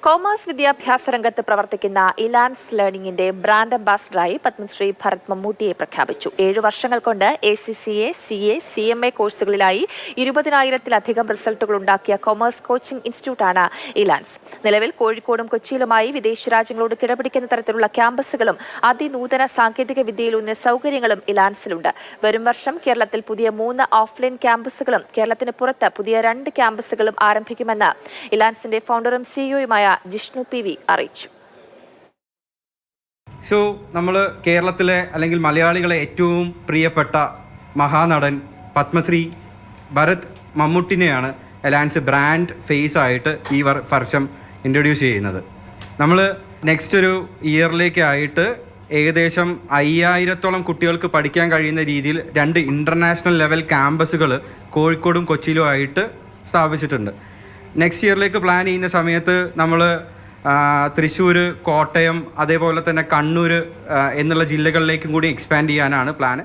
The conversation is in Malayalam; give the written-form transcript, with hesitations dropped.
കോമേഴ്സ് വിദ്യാഭ്യാസ രംഗത്ത് പ്രവർത്തിക്കുന്ന ഇലാൻസ് ലേണിംഗിന്റെ ബ്രാൻഡ് അംബാസഡറായി പത്മശ്രീ ഭരത് മമ്മൂട്ടിയെ പ്രഖ്യാപിച്ചു. 7 വർഷങ്ങൾ കൊണ്ട് ACCA, CA, CMA കോഴ്സുകളിലായി 20,000-ലധികം റിസൾട്ടുകൾ ഉണ്ടാക്കിയ കോമേഴ്സ് കോച്ചിംഗ് ഇൻസ്റ്റിറ്റ്യൂട്ടാണ് ഇലാൻസ്. നിലവിൽ കോഴിക്കോടും കൊച്ചിയിലുമായി വിദേശ രാജ്യങ്ങളോട് കിടപിടിക്കുന്ന തരത്തിലുള്ള ക്യാമ്പസുകളും അതിനൂതന സാങ്കേതിക വിദ്യയിലൂന്നിയ സൗകര്യങ്ങളും ഇലാൻസിലുണ്ട്. വരും വർഷം കേരളത്തിൽ പുതിയ 3 ഓഫ്ലൈൻ ക്യാമ്പസുകളും കേരളത്തിന് പുറത്ത് പുതിയ 2 ക്യാമ്പസുകളും ആരംഭിക്കുമെന്ന് ഇലാൻസിന്റെ ഫൗണ്ടറും സിഇഒയുമായ ജിഷ്ണു PV അറിയിച്ചു. നമ്മൾ കേരളത്തിലെ അല്ലെങ്കിൽ മലയാളികളെ ഏറ്റവും പ്രിയപ്പെട്ട മഹാനടൻ പത്മശ്രീ ഭരത് മമ്മൂട്ടിനെയാണ് ഇലാൻസ് ബ്രാൻഡ് ഫേസ് ആയിട്ട് ഈ വർഷം ഇൻട്രൊഡ്യൂസ് ചെയ്യുന്നത്. നമ്മൾ നെക്സ്റ്റ് ഒരു ഇയറിലേക്കായിട്ട് ഏകദേശം 5000-ഓളം കുട്ടികൾക്ക് പഠിക്കാൻ കഴിയുന്ന രീതിയിൽ 2 ഇൻ്റർനാഷണൽ ലെവൽ ക്യാമ്പസുകൾ കോഴിക്കോടും കൊച്ചിയിലുമായിട്ട് സ്ഥാപിച്ചിട്ടുണ്ട്. നെക്സ്റ്റ് ഇയറിലേക്ക് പ്ലാൻ ചെയ്യുന്ന സമയത്ത് നമ്മൾ തൃശ്ശൂർ, കോട്ടയം, അതേപോലെ തന്നെ കണ്ണൂർ എന്നുള്ള ജില്ലകളിലേക്കും കൂടി എക്സ്പാൻഡ് ചെയ്യാനാണ് പ്ലാൻ.